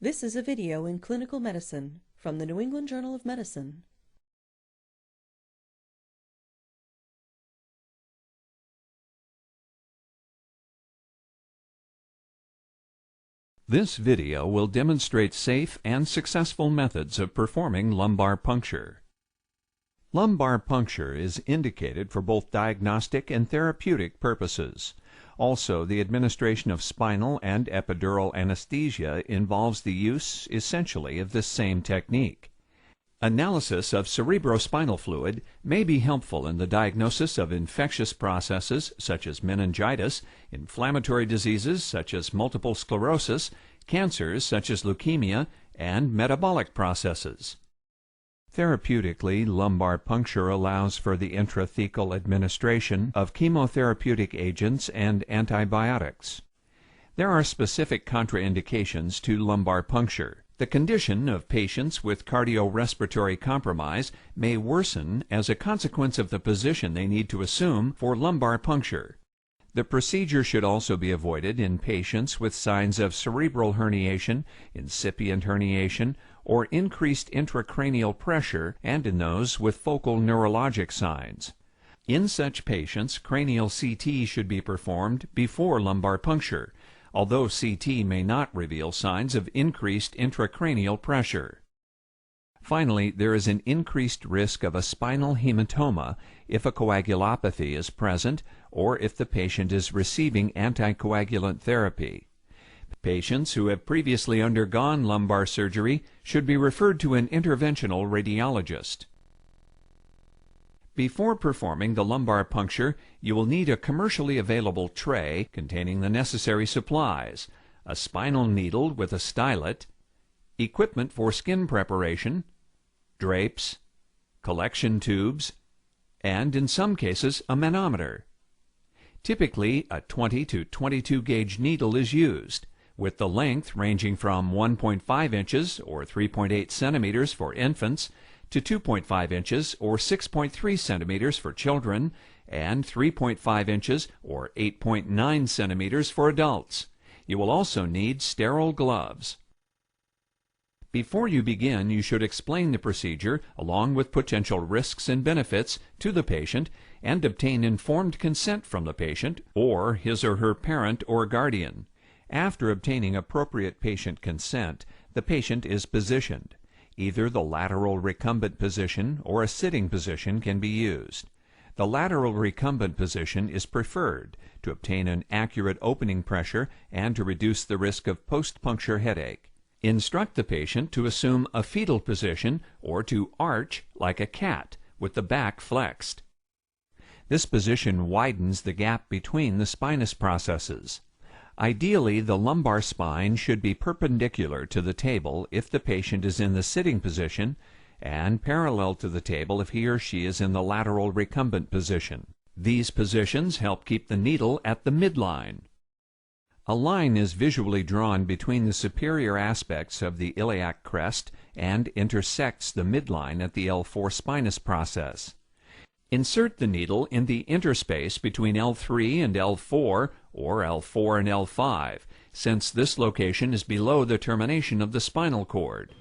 This is a video in clinical medicine from the New England Journal of Medicine. This video will demonstrate safe and successful methods of performing lumbar puncture. Lumbar puncture is indicated for both diagnostic and therapeutic purposes. Also, the administration of spinal and epidural anesthesia involves the use, essentially, of this same technique. Analysis of cerebrospinal fluid may be helpful in the diagnosis of infectious processes such as meningitis, inflammatory diseases such as multiple sclerosis, cancers such as leukemia, and metabolic processes. Therapeutically, lumbar puncture allows for the intrathecal administration of chemotherapeutic agents and antibiotics. There are specific contraindications to lumbar puncture. The condition of patients with cardiorespiratory compromise may worsen as a consequence of the position they need to assume for lumbar puncture. The procedure should also be avoided in patients with signs of cerebral herniation, incipient herniation, or increased intracranial pressure, and in those with focal neurologic signs. In such patients, cranial CT should be performed before lumbar puncture, although CT may not reveal signs of increased intracranial pressure. Finally, there is an increased risk of a spinal hematoma if a coagulopathy is present or if the patient is receiving anticoagulant therapy. Patients who have previously undergone lumbar surgery should be referred to an interventional radiologist. Before performing the lumbar puncture, you will need a commercially available tray containing the necessary supplies, a spinal needle with a stylet, equipment for skin preparation, drapes, collection tubes, and in some cases a manometer. Typically, a 20 to 22 gauge needle is used, with the length ranging from 1.5 inches or 3.8 centimeters for infants to 2.5 inches or 6.3 centimeters for children and 3.5 inches or 8.9 centimeters for adults. You will also need sterile gloves. Before you begin, you should explain the procedure along with potential risks and benefits to the patient and obtain informed consent from the patient or his or her parent or guardian. After obtaining appropriate patient consent, the patient is positioned. Either the lateral recumbent position or a sitting position can be used. The lateral recumbent position is preferred to obtain an accurate opening pressure and to reduce the risk of post-puncture headache. Instruct the patient to assume a fetal position or to arch like a cat with the back flexed. This position widens the gap between the spinous processes. Ideally, the lumbar spine should be perpendicular to the table if the patient is in the sitting position and parallel to the table if he or she is in the lateral recumbent position. These positions help keep the needle at the midline. A line is visually drawn between the superior aspects of the iliac crest and intersects the midline at the L4 spinous process. Insert the needle in the interspace between L3 and L4 or L4 and L5, since this location is below the termination of the spinal cord.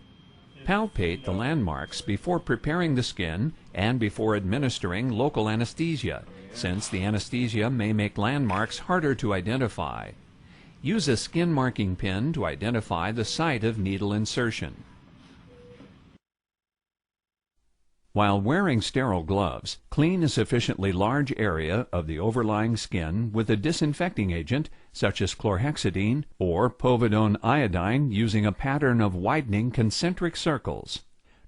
Palpate the landmarks before preparing the skin and before administering local anesthesia, since the anesthesia may make landmarks harder to identify. Use a skin marking pin to identify the site of needle insertion. While wearing sterile gloves, clean a sufficiently large area of the overlying skin with a disinfecting agent such as chlorhexidine or povidone iodine using a pattern of widening concentric circles.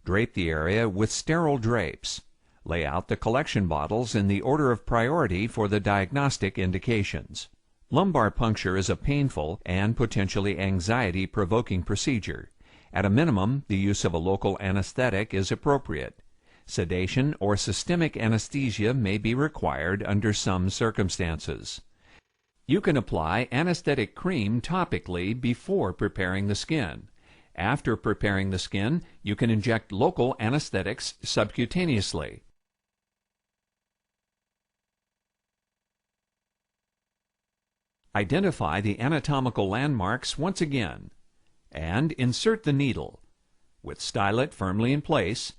Drape the area with sterile drapes. Lay out the collection bottles in the order of priority for the diagnostic indications. Lumbar puncture is a painful and potentially anxiety-provoking procedure. At a minimum, the use of a local anesthetic is appropriate. Sedation or systemic anesthesia may be required under some circumstances. You can apply anesthetic cream topically before preparing the skin. After preparing the skin, you can inject local anesthetics subcutaneously. Identify the anatomical landmarks once again. and insert the needle, with stylet firmly in place,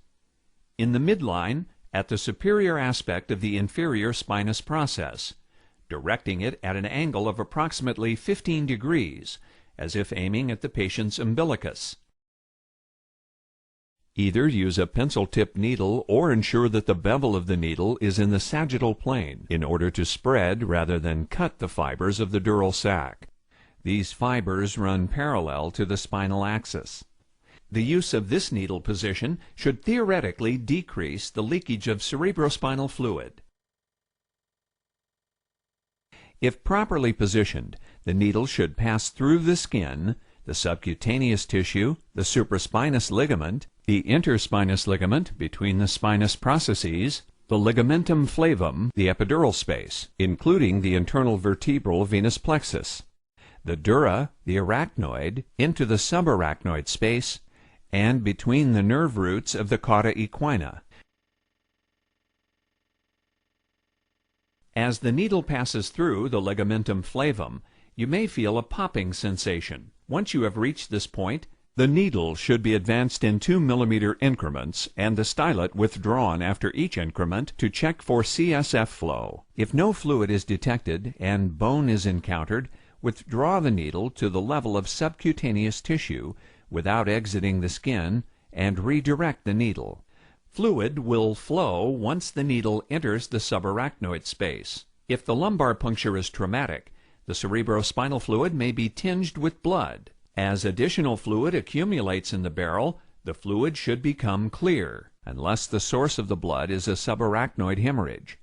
in the midline at the superior aspect of the inferior spinous process, directing it at an angle of approximately 15 degrees, as if aiming at the patient's umbilicus. Either use a pencil-tipped needle or ensure that the bevel of the needle is in the sagittal plane in order to spread rather than cut the fibers of the dural sac. These fibers run parallel to the spinal axis. The use of this needle position should theoretically decrease the leakage of cerebrospinal fluid. If properly positioned, the needle should pass through the skin, the subcutaneous tissue, the supraspinous ligament, the interspinous ligament between the spinous processes, the ligamentum flavum, the epidural space, including the internal vertebral venous plexus, the dura, the arachnoid, into the subarachnoid space, and between the nerve roots of the cauda equina. As the needle passes through the ligamentum flavum, you may feel a popping sensation. Once you have reached this point, the needle should be advanced in 2 mm increments and the stylet withdrawn after each increment to check for CSF flow. If no fluid is detected and bone is encountered, withdraw the needle to the level of subcutaneous tissue without exiting the skin and redirect the needle. Fluid will flow once the needle enters the subarachnoid space. If the lumbar puncture is traumatic, the cerebrospinal fluid may be tinged with blood. As additional fluid accumulates in the barrel, the fluid should become clear, unless the source of the blood is a subarachnoid hemorrhage.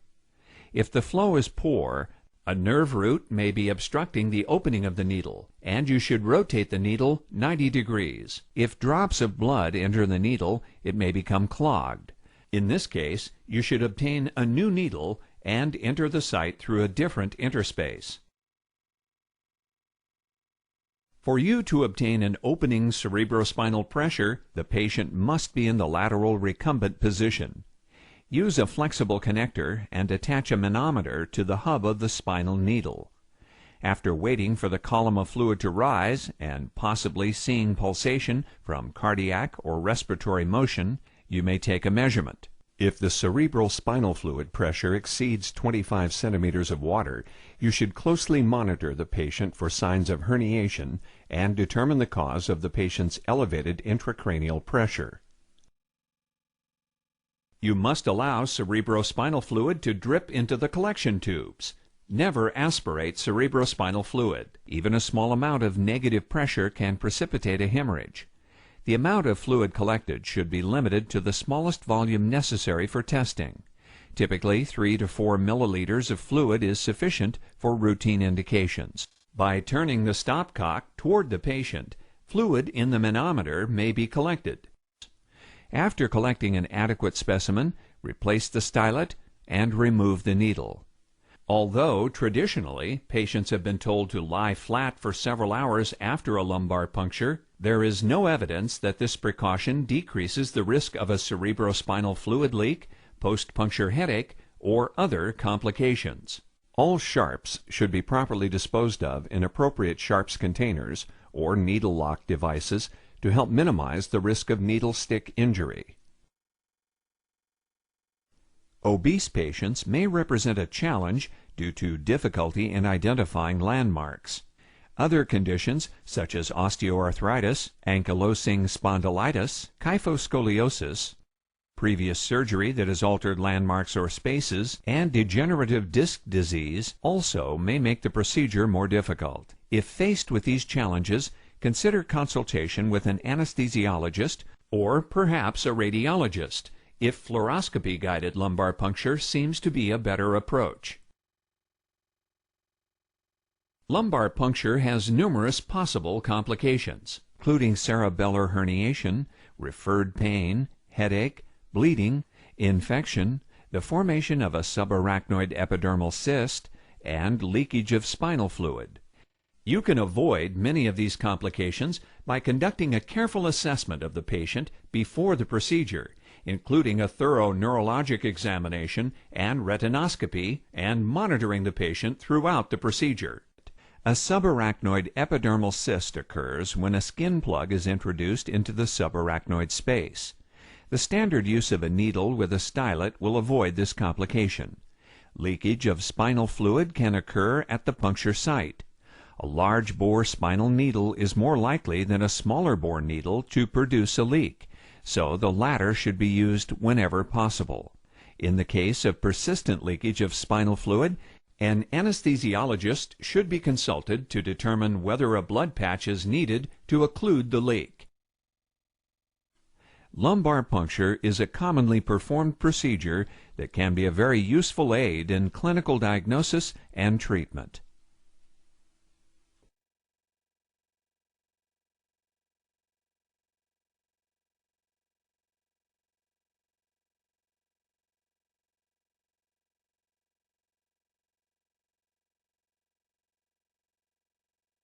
If the flow is poor, a nerve root may be obstructing the opening of the needle, and you should rotate the needle 90 degrees. If drops of blood enter the needle, it may become clogged. In this case, you should obtain a new needle and enter the site through a different interspace. For you to obtain an opening cerebrospinal pressure, the patient must be in the lateral recumbent position. Use a flexible connector and attach a manometer to the hub of the spinal needle. After waiting for the column of fluid to rise and possibly seeing pulsation from cardiac or respiratory motion, you may take a measurement. If the cerebral spinal fluid pressure exceeds 25 centimeters of water, you should closely monitor the patient for signs of herniation and determine the cause of the patient's elevated intracranial pressure. You must allow cerebrospinal fluid to drip into the collection tubes. Never aspirate cerebrospinal fluid. Even a small amount of negative pressure can precipitate a hemorrhage. The amount of fluid collected should be limited to the smallest volume necessary for testing. Typically, 3 to 4 milliliters of fluid is sufficient for routine indications. By turning the stopcock toward the patient, fluid in the manometer may be collected. After collecting an adequate specimen, replace the stylet and remove the needle. Although traditionally patients have been told to lie flat for several hours after a lumbar puncture, there is no evidence that this precaution decreases the risk of a cerebrospinal fluid leak, post-puncture headache, or other complications. All sharps should be properly disposed of in appropriate sharps containers or needle lock devices to help minimize the risk of needle stick injury. Obese patients may represent a challenge due to difficulty in identifying landmarks. Other conditions, such as osteoarthritis, ankylosing spondylitis, kyphoscoliosis, previous surgery that has altered landmarks or spaces, and degenerative disc disease, also may make the procedure more difficult. If faced with these challenges, consider consultation with an anesthesiologist or perhaps a radiologist if fluoroscopy-guided lumbar puncture seems to be a better approach. Lumbar puncture has numerous possible complications, including cerebellar herniation, referred pain, headache, bleeding, infection, the formation of a subarachnoid epidermal cyst, and leakage of spinal fluid. You can avoid many of these complications by conducting a careful assessment of the patient before the procedure, including a thorough neurologic examination and retinoscopy, and monitoring the patient throughout the procedure. A subarachnoid epidermal cyst occurs when a skin plug is introduced into the subarachnoid space. The standard use of a needle with a stylet will avoid this complication. Leakage of spinal fluid can occur at the puncture site. A large bore spinal needle is more likely than a smaller bore needle to produce a leak, so the latter should be used whenever possible. In the case of persistent leakage of spinal fluid, an anesthesiologist should be consulted to determine whether a blood patch is needed to occlude the leak. Lumbar puncture is a commonly performed procedure that can be a very useful aid in clinical diagnosis and treatment.